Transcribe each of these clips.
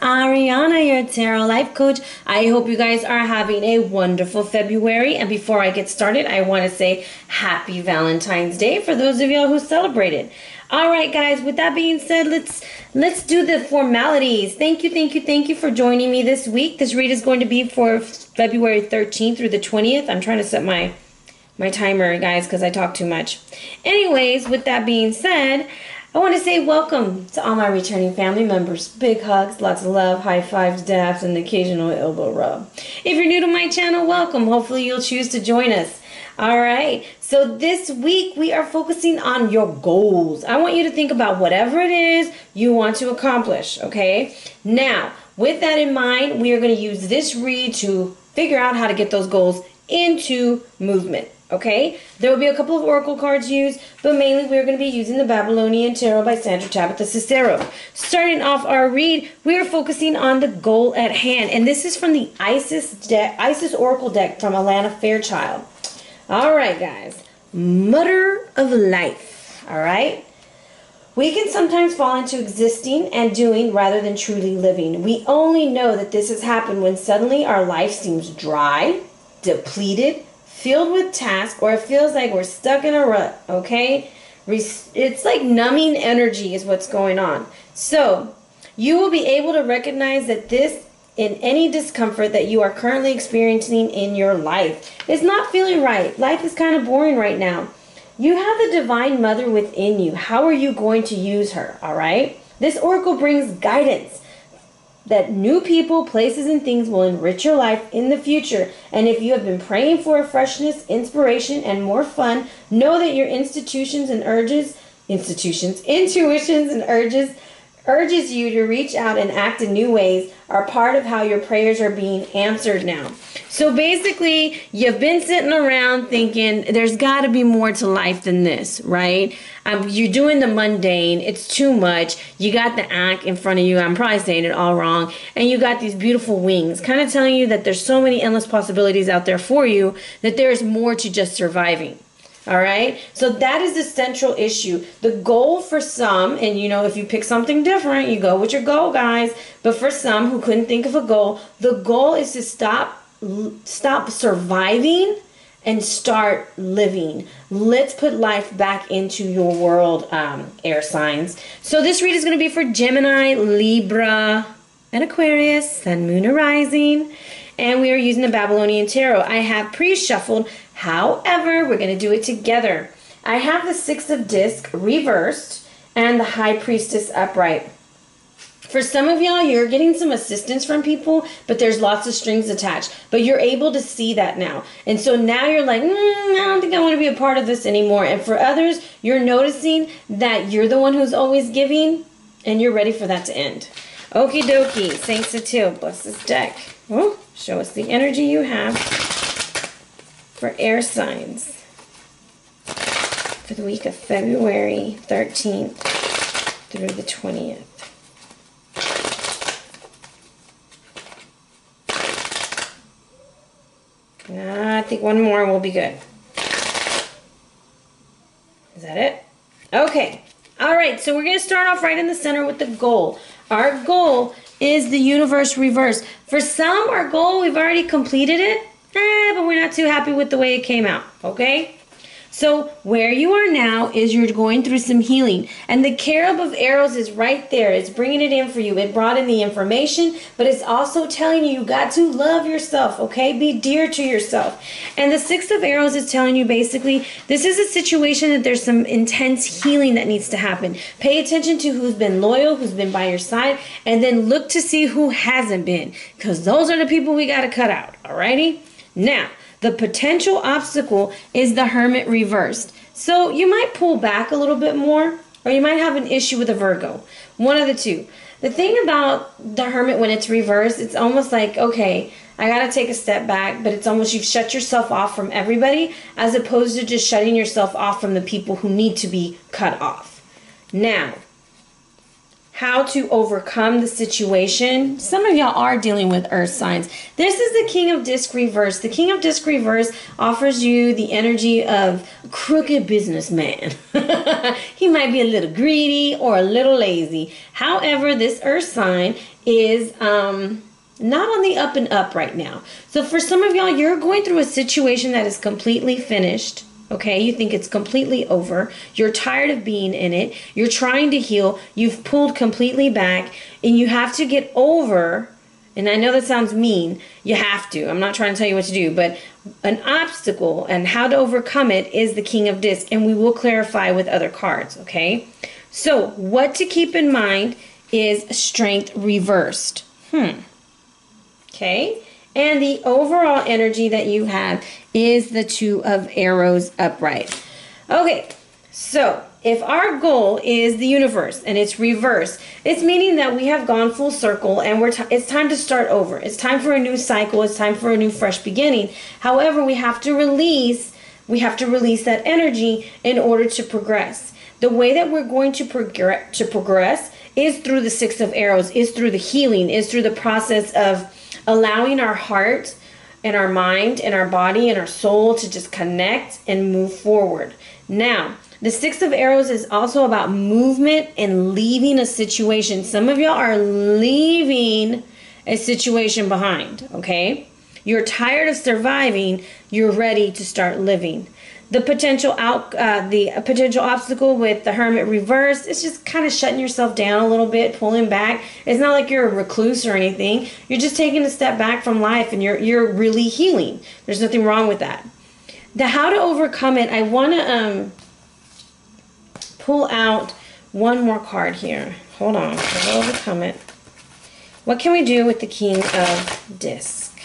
Arhinna, your tarot life coach. I hope you guys are having a wonderful February. And before I get started, I want to say happy Valentine's Day for those of y'all who celebrated. All right, guys, with that being said, let's do the formalities. Thank you for joining me this week. This read is going to be for February 13th through the 20th. I'm trying to set my timer, guys, because I talk too much. Anyways, with that being said, I want to say welcome to all my returning family members. Big hugs, lots of love, high fives, dabs, and the occasional elbow rub. If you're new to my channel, welcome. Hopefully you'll choose to join us. All right, so this week we are focusing on your goals. I want you to think about whatever it is you want to accomplish, okay? Now, with that in mind, we are going to use this read to figure out how to get those goals into movement. Okay, there will be a couple of oracle cards used, but mainly we're going to be using the Babylonian Tarot by Sandra, Tabatha, Cicero. Starting off our read, we are focusing on the goal at hand, and this is from the Isis Oracle deck from Alana, Fairchild. All right, guys, Mother of Life. All right, we can sometimes fall into existing and doing rather than truly living. We only know that this has happened when suddenly our life seems dry, depleted, filled with tasks, or it feels like we're stuck in a rut, okay? It's like numbing energy is what's going on. So you will be able to recognize that this in any discomfort that you are currently experiencing in your life is not feeling right. Life is kind of boring right now. You have the Divine Mother within you. How are you going to use her, all right? This oracle brings guidance that new people, places, and things will enrich your life in the future. And if you have been praying for a freshness, inspiration, and more fun, know that your intuitions and urges you to reach out and act in new ways are part of how your prayers are being answered now. So basically, you've been sitting around thinking there's got to be more to life than this, right? You're doing the mundane. It's too much. You got the act in front of you. I'm probably saying it all wrong. And you got these beautiful wings, kind of telling you that there's so many endless possibilities out there for you, that there's more to just surviving. All right, so that is the central issue. The goal for some, and you know, if you pick something different, you go with your goal, guys. But for some who couldn't think of a goal, the goal is to stop surviving and start living. Let's put life back into your world, air signs. So this read is going to be for Gemini, Libra, and Aquarius, Sun, Moon, and Rising. And we are using the Babylonian Tarot. I have pre-shuffled. However, we're going to do it together. I have the Six of Discs reversed and the High Priestess upright. For some of y'all, you're getting some assistance from people, but there's lots of strings attached. But you're able to see that now. And so now you're like, I don't think I want to be a part of this anymore. And for others, you're noticing that you're the one who's always giving, and you're ready for that to end. Okie dokie. Thanks to two. Bless this deck. Oh, show us the energy you have for air signs for the week of February 13th through the 20th. I think one more will be good. Is that it? Okay. All right, so we're going to start off right in the center with the goal. Our goal is the universe reverse. For some, our goal, we've already completed it. But we're not too happy with the way it came out, okay? So where you are now is you're going through some healing. And the Cherub of Arrows is right there. It's bringing it in for you. It brought in the information, but it's also telling you got to love yourself, okay? Be dear to yourself. And the Six of Arrows is telling you basically this is a situation that there's some intense healing that needs to happen. Pay attention to who's been loyal, who's been by your side, and then look to see who hasn't been, because those are the people we got to cut out, alrighty? Now, the potential obstacle is the Hermit reversed. So you might pull back a little bit more, or you might have an issue with a Virgo. One of the two. The thing about the Hermit when it's reversed, it's almost like, okay, I got to take a step back, but it's almost you've shut yourself off from everybody as opposed to just shutting yourself off from the people who need to be cut off. Now, how to overcome the situation. Some of y'all are dealing with earth signs. This is the King of Disc reverse. The King of Disc reverse offers you the energy of crooked businessman. He might be a little greedy or a little lazy. However, this earth sign is not on the up and up right now. So for some of y'all, you're going through a situation that is completely finished. Okay, you think it's completely over. You're tired of being in it. You're trying to heal. You've pulled completely back, and you have to get over, and I know that sounds mean, you have to. I'm not trying to tell you what to do, but an obstacle and how to overcome it is the King of Discs, and we will clarify with other cards, okay? So, what to keep in mind is strength reversed. Okay? And the overall energy that you have is the Two of Arrows upright. Okay, so if our goal is the universe and it's reverse, it's meaning that we have gone full circle and it's time to start over. It's time for a new cycle. It's time for a new fresh beginning. However, we have to release that energy in order to progress. The way that we're going to progress is through the Six of Arrows, is through the healing, is through the process of allowing our heart and our mind and our body and our soul to just connect and move forward. Now, the Six of Arrows is also about movement and leaving a situation. Some of y'all are leaving a situation behind, okay? You're tired of surviving. You're ready to start living. The potential obstacle with the Hermit reverse is just kind of shutting yourself down a little bit, pulling back. It's not like you're a recluse or anything. You're just taking a step back from life, and you're really healing. There's nothing wrong with that. The how to overcome it, I want to pull out one more card here. Hold on. How to overcome it. What can we do with the King of Disc?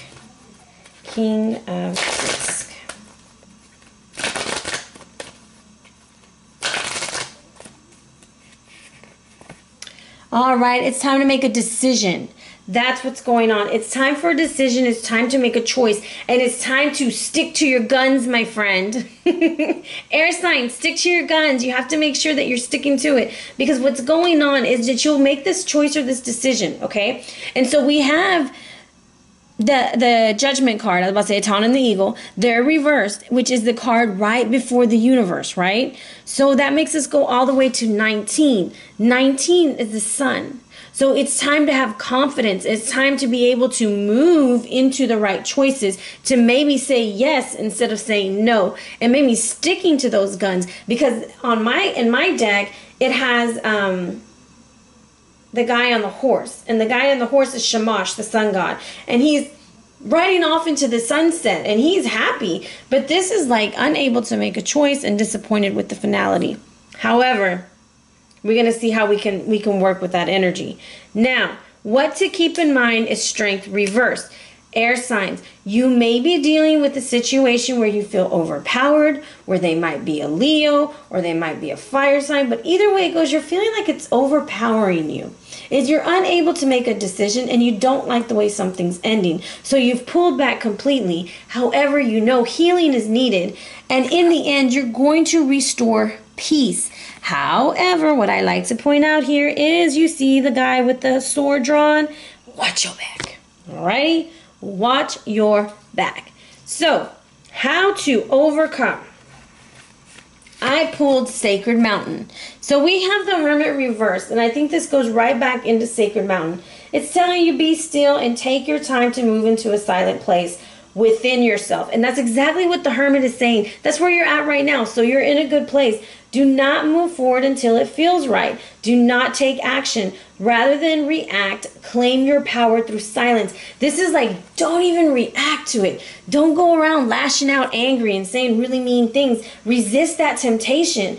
King of Disc. All right, it's time to make a decision. That's what's going on. It's time for a decision. It's time to make a choice. And it's time to stick to your guns, my friend. Air sign, stick to your guns. You have to make sure that you're sticking to it. Because what's going on is that you'll make this choice or this decision, okay? And so we have the Judgment card. I was about to say a Ton and the Eagle. They're reversed, which is the card right before the universe, right? So that makes us go all the way to 19. 19 is the Sun. So it's time to have confidence. It's time to be able to move into the right choices, to maybe say yes instead of saying no, and maybe sticking to those guns. Because in my deck, it has the guy on the horse, and the guy on the horse is Shamash, the sun god, and he's riding off into the sunset, and he's happy. But this is like unable to make a choice and disappointed with the finality. However, we're going to see how we can work with that energy. Now, what to keep in mind is strength reversed. Air signs, you may be dealing with a situation where you feel overpowered, where they might be a Leo or they might be a fire sign, but either way it goes, you're feeling like it's overpowering you. You're unable to make a decision and you don't like the way something's ending. So you've pulled back completely. However, you know healing is needed, and in the end, you're going to restore peace. However, what I like to point out here is you see the guy with the sword drawn. Watch your back. Alrighty? Watch your back. So, how to overcome. I pulled Sacred Mountain. So we have the Hermit reversed, and I think this goes right back into Sacred Mountain. It's telling you be still and take your time to move into a silent place within yourself. And that's exactly what the Hermit is saying. That's where you're at right now. So you're in a good place. Do not move forward until it feels right. Do not take action. Rather than react, claim your power through silence. This is like, don't even react to it. Don't go around lashing out angry and saying really mean things. Resist that temptation.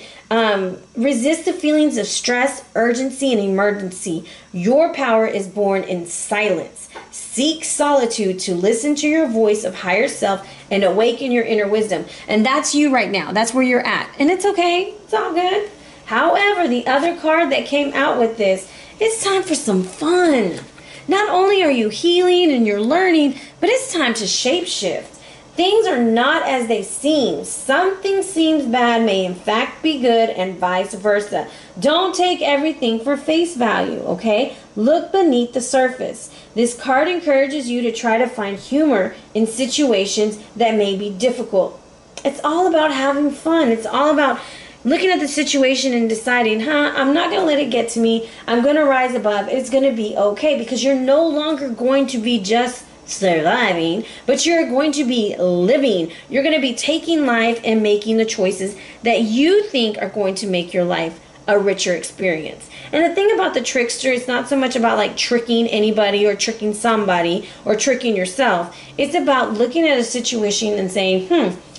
Resist the feelings of stress, urgency, and emergency. Your power is born in silence. Seek solitude to listen to your voice of higher self and awaken your inner wisdom. And that's you right now. That's where you're at. And it's okay. It's all good. However, the other card that came out with this, it's time for some fun. Not only are you healing and you're learning, but it's time to shapeshift. Things are not as they seem. Something seems bad may in fact be good, and vice versa. Don't take everything for face value, okay? Look beneath the surface. This card encourages you to try to find humor in situations that may be difficult. It's all about having fun. It's all about looking at the situation and deciding, I'm not going to let it get to me. I'm going to rise above. It's going to be okay, because you're no longer going to be just surviving, but you're going to be living. You're going to be taking life and making the choices that you think are going to make your life a richer experience. And the thing about the trickster, it's not so much about like tricking anybody or tricking somebody or tricking yourself. It's about looking at a situation and saying,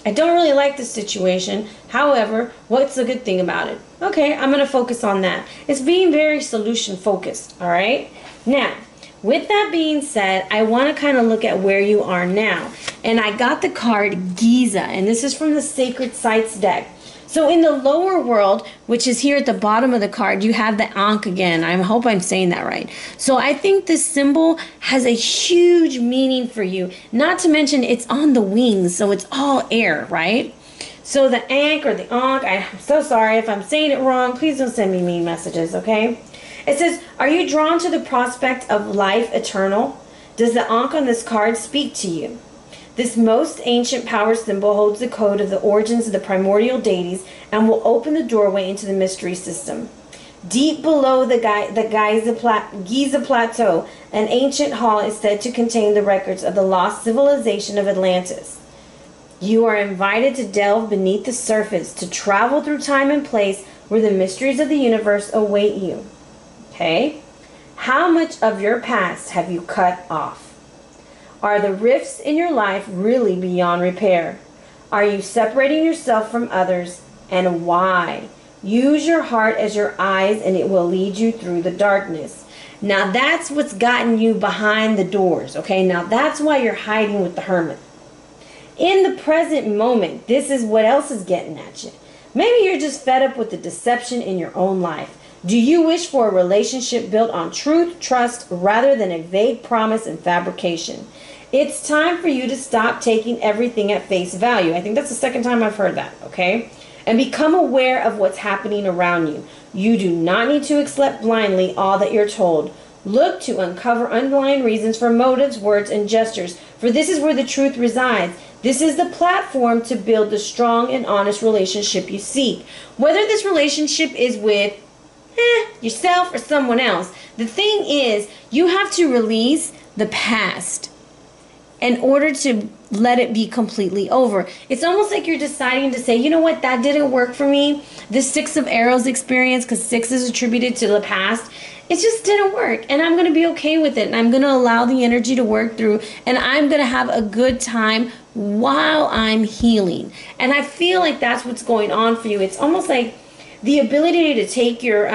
I don't really like this situation. However, what's the good thing about it? Okay, I'm going to focus on that. It's being very solution focused, all right? Now, with that being said, I want to kind of look at where you are now. And I got the card Giza, and this is from the Sacred Sites deck. So in the lower world, which is here at the bottom of the card, you have the Ankh again. I hope I'm saying that right. So I think this symbol has a huge meaning for you. Not to mention it's on the wings, so it's all air, right? So the Ankh or the Ankh, I'm so sorry if I'm saying it wrong. Please don't send me mean messages, okay? It says, are you drawn to the prospect of life eternal? Does the Ankh on this card speak to you? This most ancient power symbol holds the code of the origins of the primordial deities and will open the doorway into the mystery system. Deep below the Giza Plateau, an ancient hall is said to contain the records of the lost civilization of Atlantis. You are invited to delve beneath the surface, to travel through time and place where the mysteries of the universe await you. Okay? How much of your past have you cut off? Are the rifts in your life really beyond repair? Are you separating yourself from others, and why? Use your heart as your eyes and it will lead you through the darkness. Now that's what's gotten you behind the doors, okay? Now that's why you're hiding with the hermit. In the present moment, this is what else is getting at you. Maybe you're just fed up with the deception in your own life. Do you wish for a relationship built on truth, trust, rather than a vague promise and fabrication? It's time for you to stop taking everything at face value. I think that's the second time I've heard that, okay? And become aware of what's happening around you. You do not need to accept blindly all that you're told. Look to uncover underlying reasons for motives, words, and gestures, for this is where the truth resides. This is the platform to build the strong and honest relationship you seek. Whether this relationship is with yourself or someone else, the thing is, you have to release the past in order to let it be completely over. It's almost like you're deciding to say, you know what, that didn't work for me. The 6 of Arrows experience, because 6 is attributed to the past, it just didn't work. And I'm going to be okay with it. And I'm going to allow the energy to work through. And I'm going to have a good time while I'm healing. And I feel like that's what's going on for you. It's almost like the ability to take your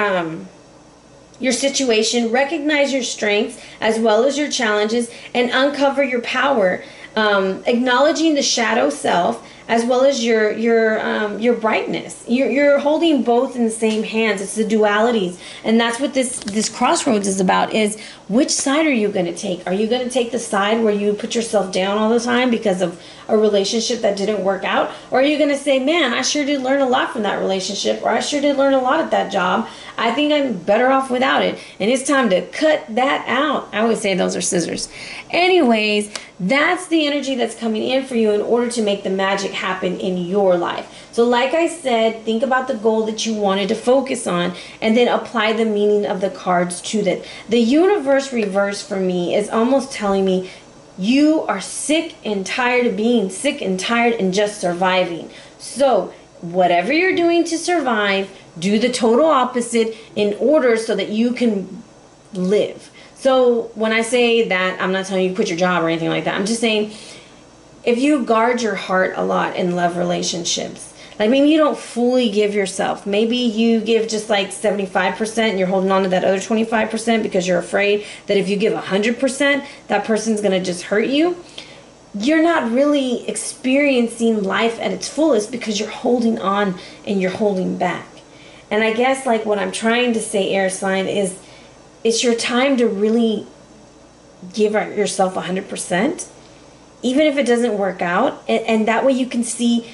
situation, recognize your strengths as well as your challenges, and uncover your power, acknowledging the shadow self as well as your brightness. You're holding both in the same hands. It's the dualities, and that's what this crossroads is about. Is which side are you going to take? Are you going to take the side where you put yourself down all the time because of a relationship that didn't work out, or are you going to say, man, I sure did learn a lot from that relationship, or I sure did learn a lot at that job. I think I'm better off without it, and it's time to cut that out. I always say those are scissors. Anyways, that's the energy that's coming in for you in order to make the magic happen in your life. So like I said, think about the goal that you wanted to focus on, and then apply the meaning of the cards to that. The universe reverse for me is almost telling me you are sick and tired of being sick and tired and just surviving. So whatever you're doing to survive, do the total opposite in order so that you can live. So when I say that, I'm not telling you to quit your job or anything like that. I'm just saying, if you guard your heart a lot in love relationships, like maybe you don't fully give yourself. Maybe you give just like 75% and you're holding on to that other 25% because you're afraid that if you give 100%, that person's going to just hurt you. You're not really experiencing life at its fullest because you're holding on and you're holding back. And I guess like what I'm trying to say, air sign, is it's your time to really give yourself 100%. even if it doesn't work out. And that way you can see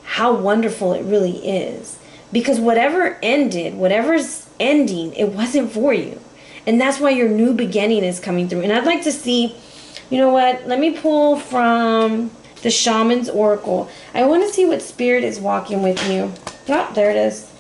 how wonderful it really is. Because whatever ended, whatever's ending, it wasn't for you. And that's why your new beginning is coming through. And I'd like to see, you know what, let me pull from the Shamans Oracle. I want to see what spirit is walking with you. Oh, there it is.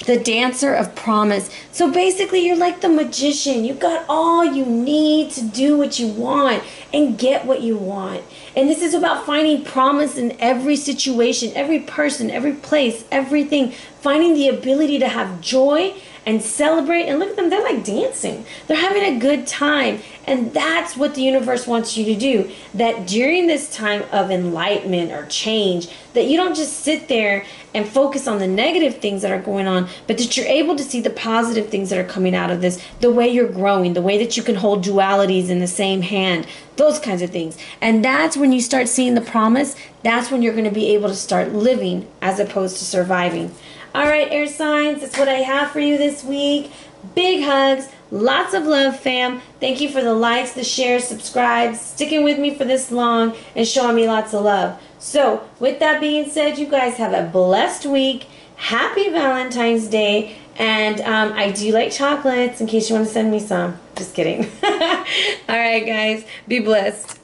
The Dancer of Promise. So basically, you're like the magician. You've got all you need to do what you want and get what you want. And this is about finding promise in every situation, every person, every place, everything. Finding the ability to have joy and celebrate. And look at them, they're like dancing. They're having a good time. And that's what the universe wants you to do. That during this time of enlightenment or change, that you don't just sit there and focus on the negative things that are going on, but that you're able to see the positive things that are coming out of this, the way you're growing, the way that you can hold dualities in the same hand, those kinds of things. And that's when you start seeing the promise. That's when you're going to be able to start living as opposed to surviving. All right, air signs, that's what I have for you this week. Big hugs, lots of love, fam. Thank you for the likes, the shares, subscribes, sticking with me for this long, and showing me lots of love. So, with that being said, you guys have a blessed week. Happy Valentine's Day. And I do like chocolates, in case you want to send me some. Just kidding. All right, guys. Be blessed.